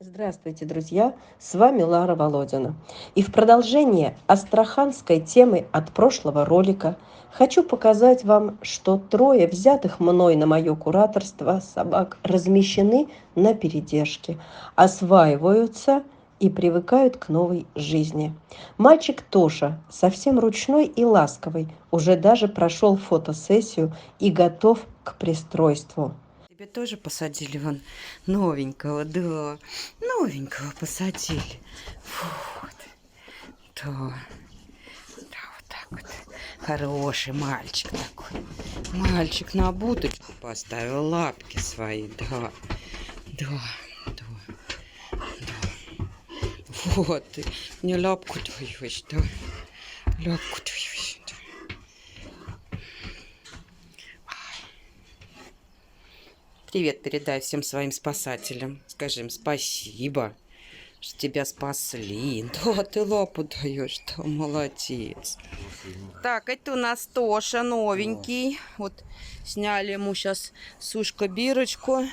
Здравствуйте, друзья! С вами Лара Володина. И в продолжение астраханской темы от прошлого ролика хочу показать вам, что трое взятых мной на мое кураторство собак размещены на передержке, осваиваются и привыкают к новой жизни. Мальчик Тоша совсем ручной и ласковый, уже даже прошел фотосессию и готов к пристройству. Тебе тоже посадили вон новенького, да, новенького посадили. Вот, да, вот так вот. Хороший мальчик такой. Мальчик на будочку поставил лапки свои, да, да, да, да. Вот, ты мне лапку даешь, да, лапку даешь, да. Привет передай всем своим спасателям. Скажи им спасибо, что тебя спасли. Да, ты лапу даешь, да, молодец. Так, это у нас Тоша новенький. Вот сняли ему сейчас сушка-бирочку.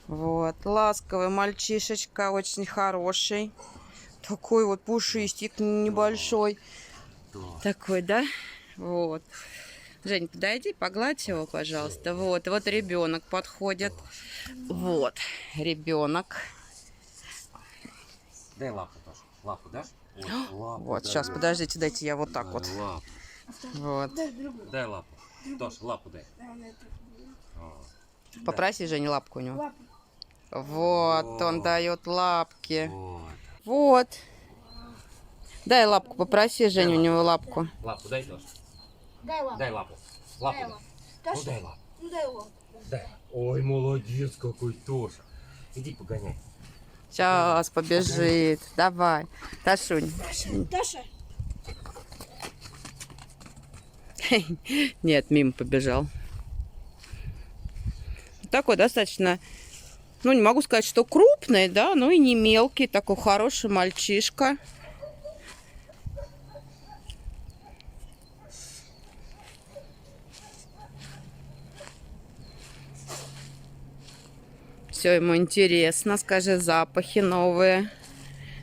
Вот, ласковый мальчишечка, очень хороший. Такой вот пушистик небольшой. Такой, да? Вот. Жень, подойди, погладь его, пожалуйста. Вот, вот ребенок подходит. Вот, ребенок. Дай лапу тоже. Лапу дашь? Лапу, Вот, дай, сейчас, дай. подождите, дайте я вот так вот. Лапу. Вот. Дай лапу. Тош, лапу дай. Попроси Женю лапку у него. Лапу. Вот, он дает лапки. Вот. Вот. Дай лапку, попроси Женю у него лапку. Лапу дай, Тош. Дай лапу. Дай лапу. Лапу. Дай дай. лапу. Ну Тоша, дай лапу. ну дай лапу. Дай. Ой, молодец какой Тоша. Иди погоняй. Сейчас побежит. Давай. Ташунь. Тоша. Нет, мимо побежал. Такой достаточно, ну, не могу сказать, что крупный, да, но и не мелкий. Такой хороший мальчишка. Все ему интересно, скажи, запахи новые.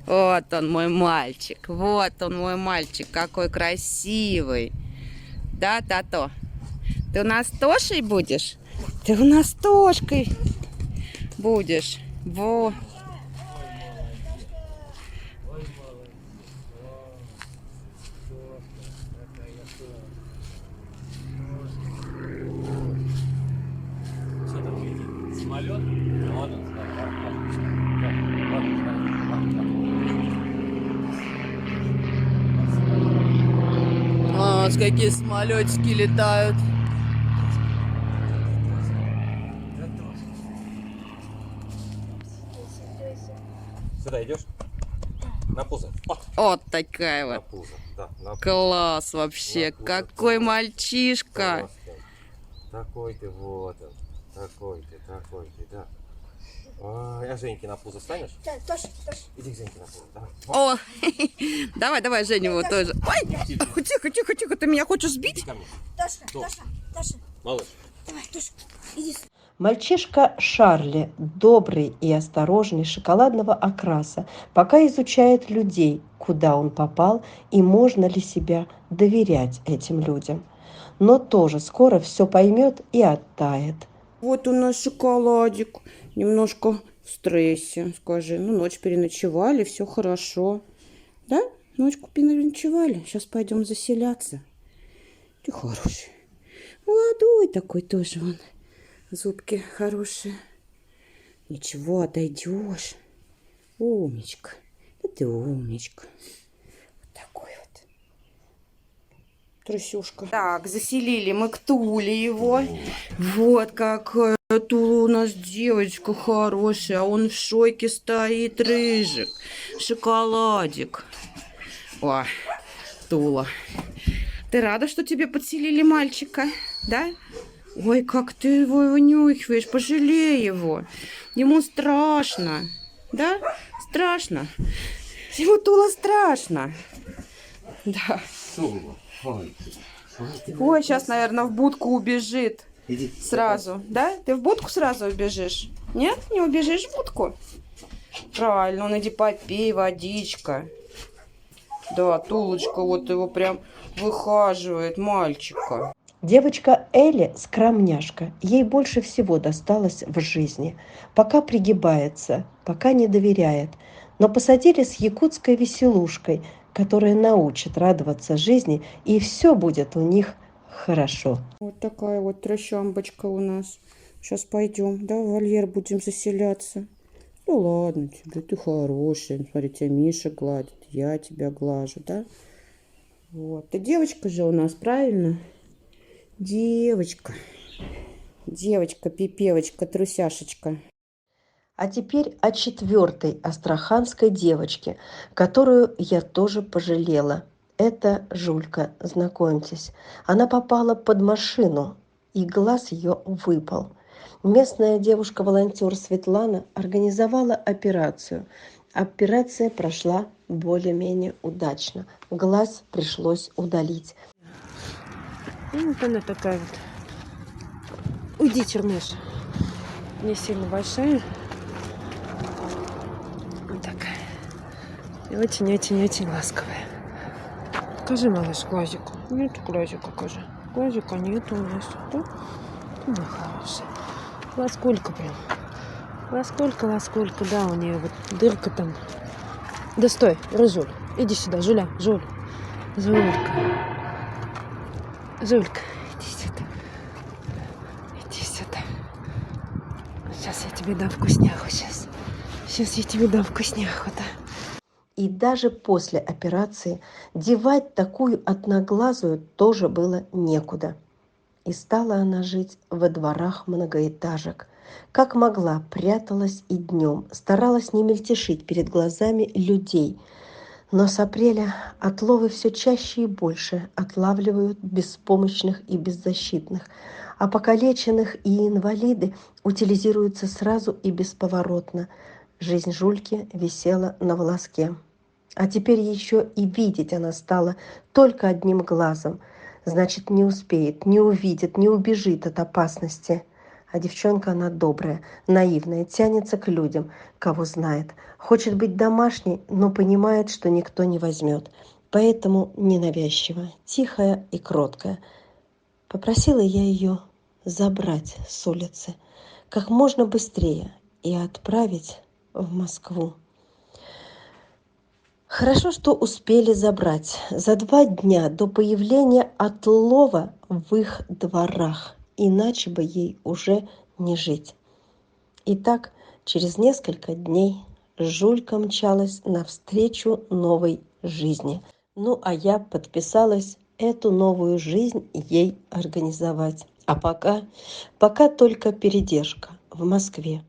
Вот он мой мальчик, вот он мой мальчик, какой красивый. Да, Тато? Ты у нас Тошей будешь? Ты у нас Тошкой будешь. Во. Что там летит? Самолет? Вот он. Вот какие самолетики летают. Сюда идешь? На пузо. О, Вот такая на вот. пузо. Да, на пузо. Класс вообще. На пузо. Какой мальчишка. Такой ты, вот он. Такой ты, да. Ой, а Женьке на пузо станешь? Тоша, Тоша. Иди к Женьке на пузо, давай. О, давай, Женя, вот тоже. Ой, тихо, ты меня хочешь сбить? Иди ко мне. Тоша, Тоша, Тоша. Малыш. Давай, Тоша. Иди. Мальчишка Шарли, добрый и осторожный, шоколадного окраса, пока изучает людей, куда он попал и можно ли себя доверять этим людям. Но тоже скоро все поймет и оттает. Вот у нас шоколадик. Немножко в стрессе, скажи. Ну, ночь переночевали, все хорошо. Да? Ночку переночевали. Сейчас пойдем заселяться. Ты хороший. Молодой такой тоже он. Зубки хорошие. Ничего, отойдешь. Умничка. Да ты умничка. Вот такой вот. Трусюшка. Так, заселили мы к Туле его. Вот какая Тула у нас девочка хорошая. А он в шойке стоит, рыжик. Шоколадик. О, Тула. Ты рада, что тебе подселили мальчика? Да? Ой, как ты его вынюхиваешь, пожалей его. Ему страшно. Да? Страшно. Ему Тула страшно. Да. Ой. Ой, сейчас, наверное, в будку убежит. Иди. Сразу. Да? Ты в будку сразу убежишь? Нет? Не убежишь в будку? Правильно, он иди попей, водичка. Да, Тулочка вот его прям выхаживает, мальчика. Девочка Элли скромняшка, ей больше всего досталось в жизни. Пока пригибается, пока не доверяет. Но посадили с якутской веселушкой, которая научит радоваться жизни, и все будет у них хорошо. Вот такая вот трощамбочка у нас. Сейчас пойдем, да, в вольер будем заселяться. Ну ладно тебе, ты хорошая. Смотри, тебя Миша гладит, я тебя глажу, да? Вот, ты девочка же у нас, правильно? Девочка. Девочка, пипевочка, трусяшечка. А теперь о четвертой астраханской девочке, которую я тоже пожалела. Это Жулька, знакомьтесь. Она попала под машину, и глаз ее выпал. Местная девушка-волонтер Светлана организовала операцию. Операция прошла более-менее удачно. Глаз пришлось удалить. И вот она такая вот. Уйди, Черныш. Не сильно большая. Вот такая. И очень-очень-очень ласковая. Покажи, малыш, глазик. Нет глазика, покажи. Глазика нет у нас. Да? Ну, хороший. Ласколько прям. Ласколько, да, у нее вот дырка там. Да стой, Рыжуль. Иди сюда, Жуля, Жуль. Жулька. Жулька, иди сюда. Иди сюда. Сейчас я тебе дам вкусняху, сейчас. Сейчас я тебе дам вкусняху, да. И даже после операции девать такую одноглазую тоже было некуда. И стала она жить во дворах многоэтажек. Как могла, пряталась и днем, старалась не мельтешить перед глазами людей. Но с апреля отловы все чаще и больше отлавливают беспомощных и беззащитных, а покалеченных и инвалиды утилизируются сразу и бесповоротно. Жизнь Жульки висела на волоске. А теперь еще и видеть она стала только одним глазом. Значит, не успеет, не увидит, не убежит от опасности. А девчонка она добрая, наивная, тянется к людям, кого знает. Хочет быть домашней, но понимает, что никто не возьмет. Поэтому ненавязчивая, тихая и кроткая. Попросила я ее забрать с улицы как можно быстрее и отправить в Москву. Хорошо, что успели забрать за 2 дня до появления отлова в их дворах, иначе бы ей уже не жить. Итак, через несколько дней Жулька мчалась навстречу новой жизни. Ну, а я подписалась эту новую жизнь ей организовать. А пока только передержка в Москве.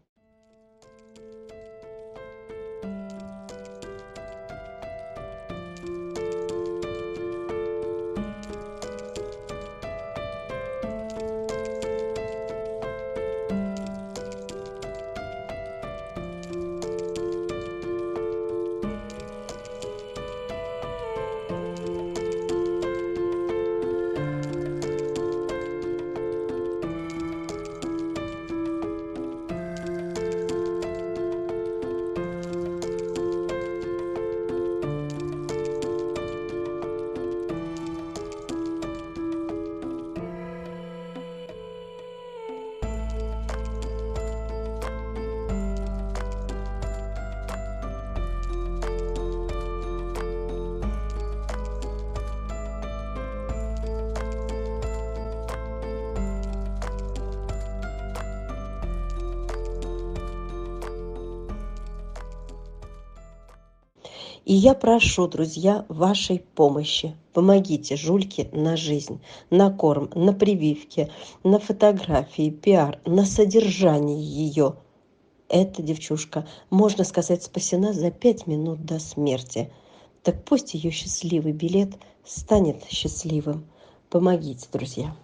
И я прошу, друзья, вашей помощи. Помогите Жульке на жизнь, на корм, на прививки, на фотографии, пиар, на содержание ее. Эта девчушка, можно сказать, спасена за 5 минут до смерти. Так пусть ее счастливый билет станет счастливым. Помогите, друзья.